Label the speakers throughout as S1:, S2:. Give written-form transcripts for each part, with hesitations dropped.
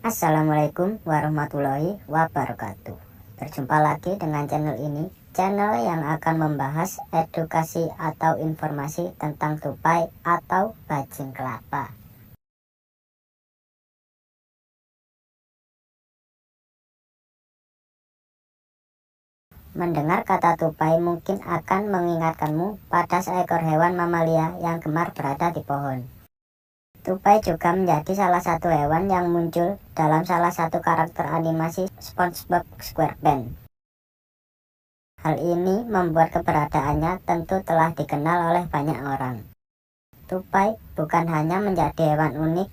S1: Assalamualaikum warahmatullahi wabarakatuh. Berjumpa lagi dengan channel ini, channel yang akan membahas edukasi atau informasi tentang tupai atau bajing kelapa. Mendengar kata tupai mungkin akan mengingatkanmu pada seekor hewan mamalia yang gemar berada di pohon. Tupai juga menjadi salah satu hewan yang muncul dalam salah satu karakter animasi SpongeBob SquarePants. Hal ini membuat keberadaannya tentu telah dikenal oleh banyak orang. Tupai bukan hanya menjadi hewan unik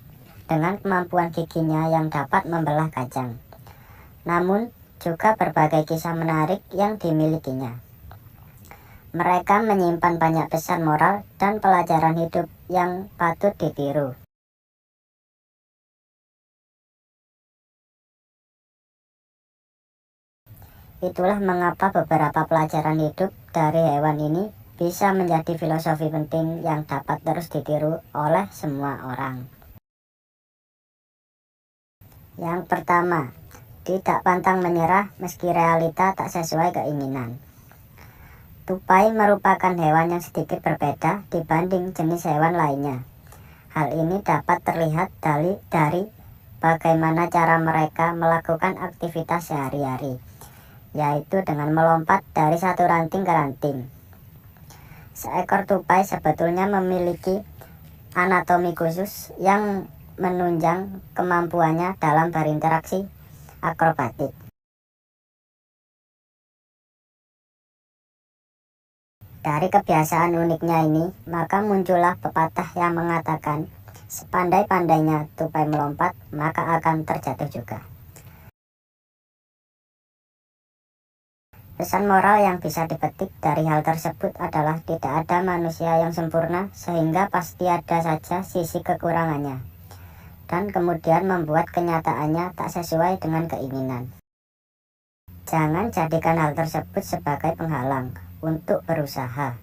S1: dengan kemampuan giginya yang dapat membelah kacang, namun juga berbagai kisah menarik yang dimilikinya. Mereka menyimpan banyak pesan moral dan pelajaran hidup yang patut ditiru. Itulah mengapa beberapa pelajaran hidup dari hewan ini bisa menjadi filosofi penting yang dapat terus ditiru oleh semua orang. Yang pertama, tidak pantang menyerah meski realita tak sesuai keinginan. Tupai merupakan hewan yang sedikit berbeda dibanding jenis hewan lainnya. Hal ini dapat terlihat dari bagaimana cara mereka melakukan aktivitas sehari-hari, yaitu dengan melompat dari satu ranting ke ranting. Seekor tupai sebetulnya memiliki anatomi khusus yang menunjang kemampuannya dalam berinteraksi akrobatik. Dari kebiasaan uniknya ini, maka muncullah pepatah yang mengatakan, sepandai-pandainya tupai melompat, maka akan terjatuh juga. Pesan moral yang bisa dipetik dari hal tersebut adalah tidak ada manusia yang sempurna, sehingga pasti ada saja sisi kekurangannya, dan kemudian membuat kenyataannya tak sesuai dengan keinginan. Jangan jadikan hal tersebut sebagai penghalang untuk berusaha.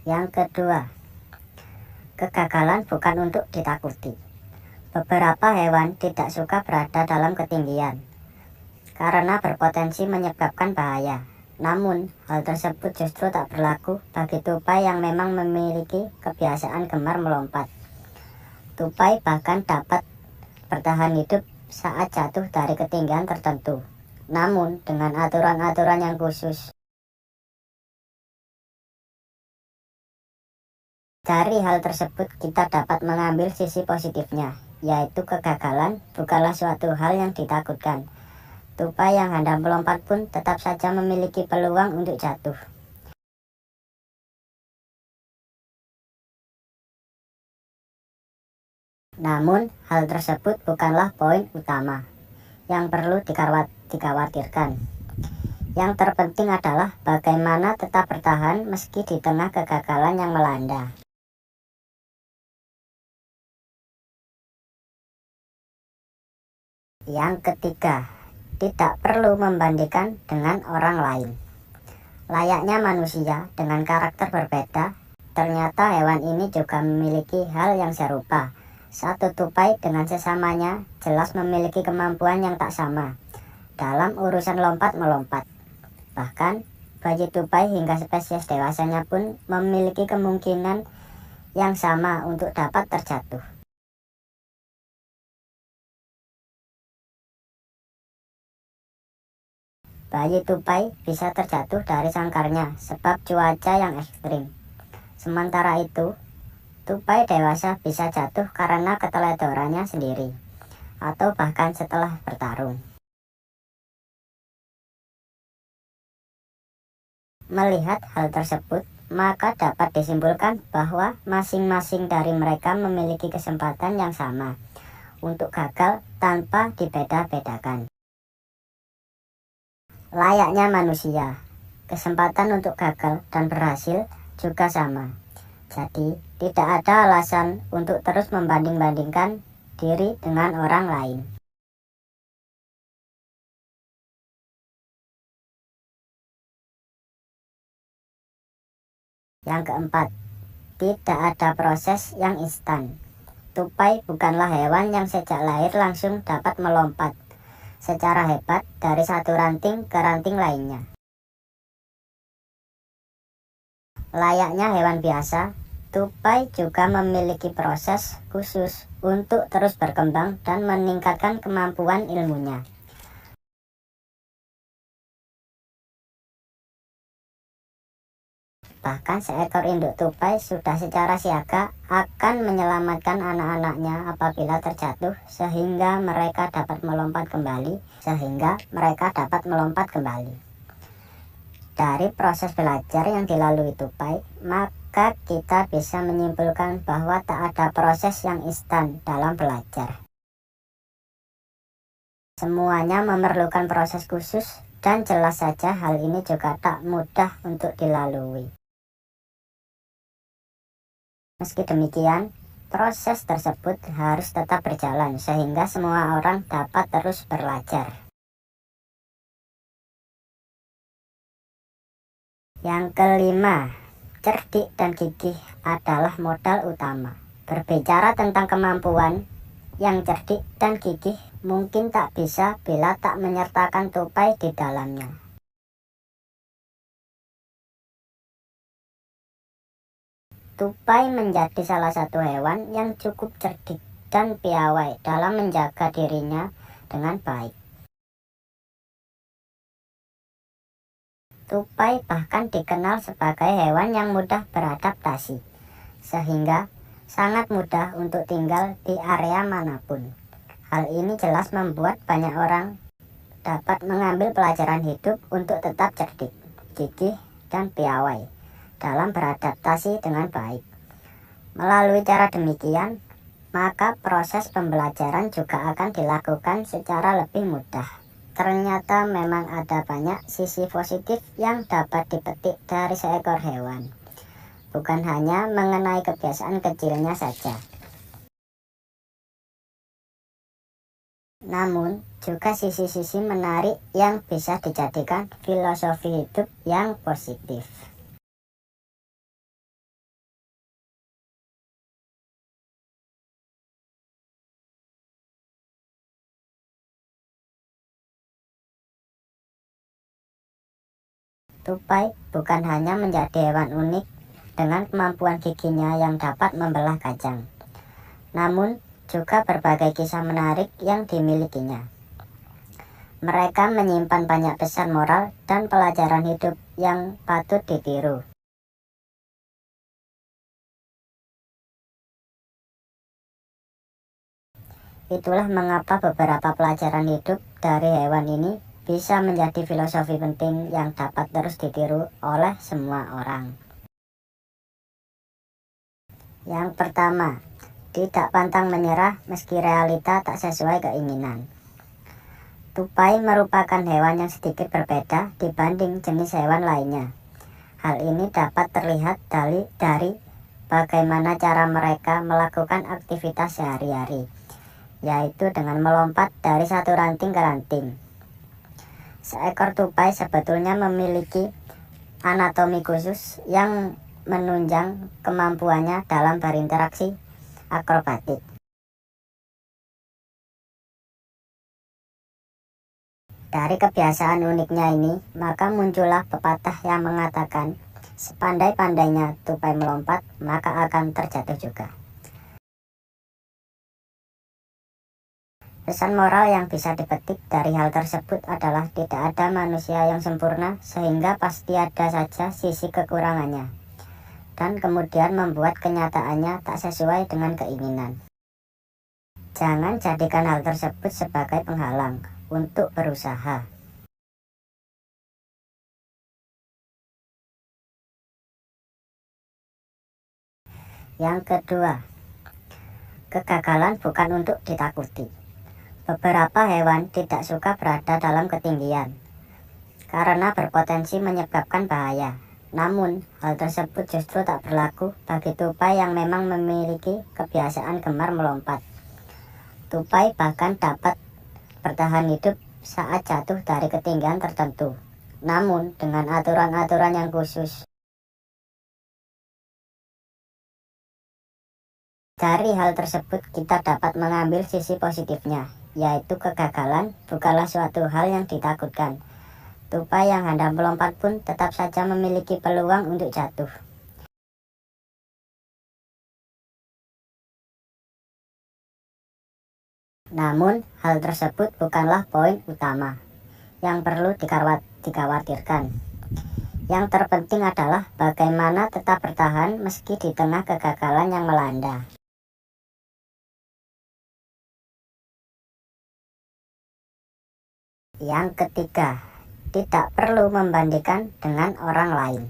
S1: Yang kedua, kegagalan bukan untuk ditakuti. Beberapa hewan tidak suka berada dalam ketinggian karena berpotensi menyebabkan bahaya. Namun, hal tersebut justru tak berlaku bagi tupai yang memang memiliki kebiasaan gemar melompat. Tupai bahkan dapat bertahan hidup saat jatuh dari ketinggian tertentu, namun dengan aturan-aturan yang khusus. Dari hal tersebut kita dapat mengambil sisi positifnya, yaitu kegagalan bukanlah suatu hal yang ditakutkan. Tupai yang hendak melompat pun tetap saja memiliki peluang untuk jatuh. Namun, hal tersebut bukanlah poin utama yang perlu dikhawatirkan. Yang terpenting adalah bagaimana tetap bertahan meski di tengah kegagalan yang melanda. Yang ketiga, tidak perlu membandingkan dengan orang lain. Layaknya manusia dengan karakter berbeda, ternyata hewan ini juga memiliki hal yang serupa. Satu tupai dengan sesamanya jelas memiliki kemampuan yang tak sama dalam urusan lompat-melompat. Bahkan, bayi tupai hingga spesies dewasanya pun memiliki kemungkinan yang sama untuk dapat terjatuh. Bayi tupai bisa terjatuh dari sangkarnya sebab cuaca yang ekstrim. Sementara itu, tupai dewasa bisa jatuh karena keteledorannya sendiri, atau bahkan setelah bertarung. Melihat hal tersebut, maka dapat disimpulkan bahwa masing-masing dari mereka memiliki kesempatan yang sama untuk gagal tanpa dibeda-bedakan. Layaknya manusia, kesempatan untuk gagal dan berhasil juga sama. Jadi, tidak ada alasan untuk terus membanding-bandingkan diri dengan orang lain. Yang keempat, tidak ada proses yang instan. Tupai bukanlah hewan yang sejak lahir langsung dapat melompat secara hebat dari satu ranting ke ranting lainnya. Layaknya hewan biasa, tupai juga memiliki proses khusus untuk terus berkembang dan meningkatkan kemampuan ilmunya. Bahkan seekor induk tupai sudah secara siaga akan menyelamatkan anak-anaknya apabila terjatuh sehingga mereka dapat melompat kembali. Dari proses belajar yang dilalui tupai, maka kita bisa menyimpulkan bahwa tak ada proses yang instan dalam belajar. Semuanya memerlukan proses khusus dan jelas saja hal ini juga tak mudah untuk dilalui. Meski demikian, proses tersebut harus tetap berjalan sehingga semua orang dapat terus belajar. Yang kelima, cerdik dan gigih adalah modal utama. Berbicara tentang kemampuan, yang cerdik dan gigih mungkin tak bisa bila tak menyertakan tupai di dalamnya. Tupai menjadi salah satu hewan yang cukup cerdik dan piawai dalam menjaga dirinya dengan baik. Tupai bahkan dikenal sebagai hewan yang mudah beradaptasi, sehingga sangat mudah untuk tinggal di area manapun. Hal ini jelas membuat banyak orang dapat mengambil pelajaran hidup untuk tetap cerdik, gigih, dan piawai dalam beradaptasi dengan baik. Melalui cara demikian, maka proses pembelajaran juga akan dilakukan secara lebih mudah. Ternyata memang ada banyak sisi positif yang dapat dipetik dari seekor hewan, bukan hanya mengenai kebiasaan kecilnya saja. Namun, juga sisi-sisi menarik yang bisa dijadikan filosofi hidup yang positif. Tupai bukan hanya menjadi hewan unik dengan kemampuan giginya yang dapat membelah kacang, namun juga berbagai kisah menarik yang dimilikinya. Mereka menyimpan banyak pesan moral dan pelajaran hidup yang patut ditiru. Itulah mengapa beberapa pelajaran hidup dari hewan ini bisa menjadi filosofi penting yang dapat terus ditiru oleh semua orang. Yang pertama, tidak pantang menyerah meski realita tak sesuai keinginan. Tupai merupakan hewan yang sedikit berbeda dibanding jenis hewan lainnya. Hal ini dapat terlihat dari bagaimana cara mereka melakukan aktivitas sehari-hari, yaitu dengan melompat dari satu ranting ke ranting. Seekor tupai sebetulnya memiliki anatomi khusus yang menunjang kemampuannya dalam berinteraksi akrobatik. Dari kebiasaan uniknya ini, maka muncullah pepatah yang mengatakan, sepandai-pandainya tupai melompat, maka akan terjatuh juga. Pesan moral yang bisa dipetik dari hal tersebut adalah tidak ada manusia yang sempurna, sehingga pasti ada saja sisi kekurangannya, dan kemudian membuat kenyataannya tak sesuai dengan keinginan. Jangan jadikan hal tersebut sebagai penghalang untuk berusaha. Yang kedua, kegagalan bukan untuk ditakuti. Beberapa hewan tidak suka berada dalam ketinggian karena berpotensi menyebabkan bahaya. Namun, hal tersebut justru tak berlaku bagi tupai yang memang memiliki kebiasaan gemar melompat. Tupai bahkan dapat bertahan hidup saat jatuh dari ketinggian tertentu, namun dengan aturan-aturan yang khusus. Dari hal tersebut kita dapat mengambil sisi positifnya, yaitu kegagalan bukanlah suatu hal yang ditakutkan. Tupai yang hendak melompat pun tetap saja memiliki peluang untuk jatuh. Namun, hal tersebut bukanlah poin utama yang perlu dikhawatirkan. Yang terpenting adalah bagaimana tetap bertahan meski di tengah kegagalan yang melanda. Yang ketiga, tidak perlu membandingkan dengan orang lain.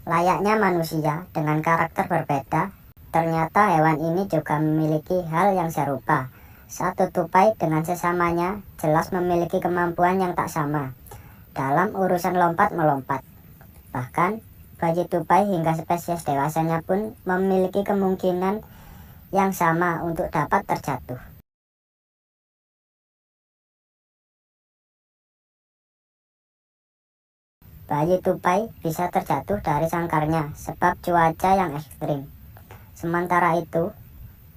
S1: Layaknya manusia dengan karakter berbeda, ternyata hewan ini juga memiliki hal yang serupa. Satu tupai dengan sesamanya jelas memiliki kemampuan yang tak sama dalam urusan lompat-melompat. Bahkan, bayi tupai hingga spesies dewasanya pun memiliki kemungkinan yang sama untuk dapat terjatuh. Bayi tupai bisa terjatuh dari sangkarnya sebab cuaca yang ekstrim. Sementara itu,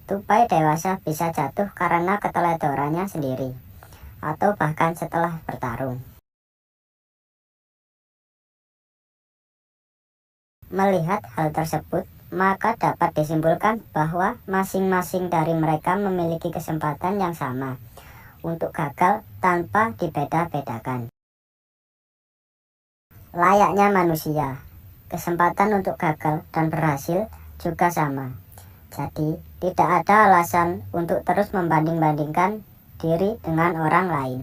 S1: tupai dewasa bisa jatuh karena keteledorannya sendiri, atau bahkan setelah bertarung. Melihat hal tersebut, maka dapat disimpulkan bahwa masing-masing dari mereka memiliki kesempatan yang sama untuk gagal tanpa dibeda-bedakan. Layaknya manusia, kesempatan untuk gagal dan berhasil juga sama. Jadi, tidak ada alasan untuk terus membanding-bandingkan diri dengan orang lain.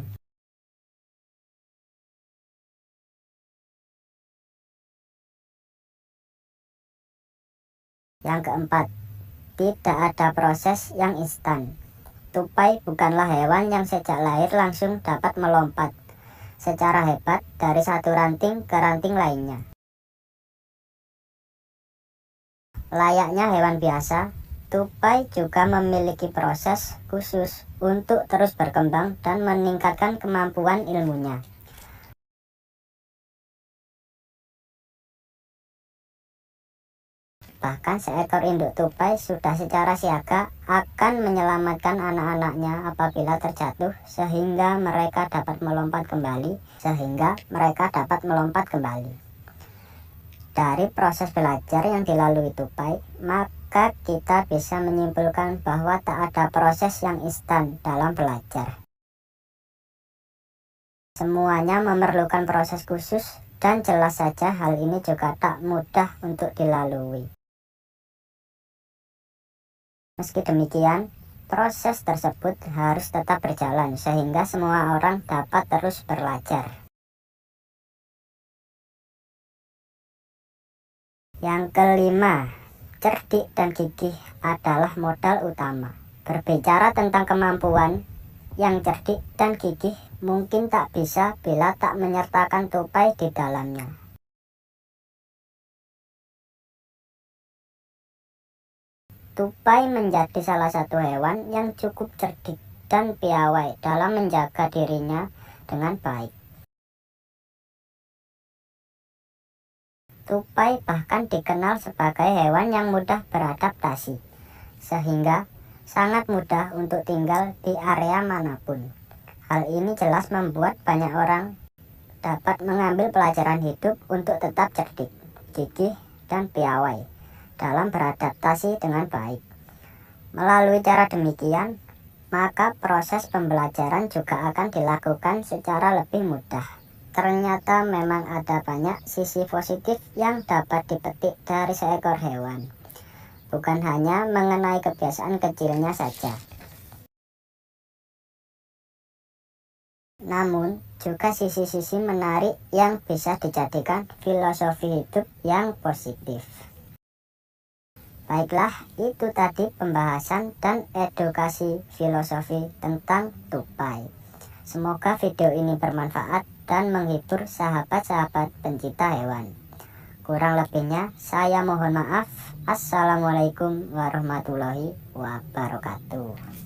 S1: Yang keempat, tidak ada proses yang instan. Tupai bukanlah hewan yang sejak lahir langsung dapat melompat secara hebat dari satu ranting ke ranting lainnya. Layaknya hewan biasa, tupai juga memiliki proses khusus untuk terus berkembang dan meningkatkan kemampuan ilmunya. Bahkan seekor induk tupai sudah secara siaga akan menyelamatkan anak-anaknya apabila terjatuh sehingga mereka dapat melompat kembali. Dari proses belajar yang dilalui tupai, maka kita bisa menyimpulkan bahwa tak ada proses yang instan dalam belajar. Semuanya memerlukan proses khusus dan jelas saja hal ini juga tak mudah untuk dilalui. Meski demikian, proses tersebut harus tetap berjalan sehingga semua orang dapat terus belajar. Yang kelima, cerdik dan gigih adalah modal utama. Berbicara tentang kemampuan, yang cerdik dan gigih mungkin tak bisa bila tak menyertakan tupai di dalamnya. Tupai menjadi salah satu hewan yang cukup cerdik dan piawai dalam menjaga dirinya dengan baik. Tupai bahkan dikenal sebagai hewan yang mudah beradaptasi, sehingga sangat mudah untuk tinggal di area manapun. Hal ini jelas membuat banyak orang dapat mengambil pelajaran hidup untuk tetap cerdik, gigih, dan piawai dalam beradaptasi dengan baik. Melalui cara demikian, maka proses pembelajaran juga akan dilakukan secara lebih mudah. Ternyata memang ada banyak sisi positif yang dapat dipetik dari seekor hewan, bukan hanya mengenai kebiasaan kecilnya saja. Namun, juga sisi-sisi menarik yang bisa dijadikan filosofi hidup yang positif. Baiklah, itu tadi pembahasan dan edukasi filosofi tentang tupai. Semoga video ini bermanfaat dan menghibur sahabat-sahabat pencinta hewan. Kurang lebihnya, saya mohon maaf. Assalamualaikum warahmatullahi wabarakatuh.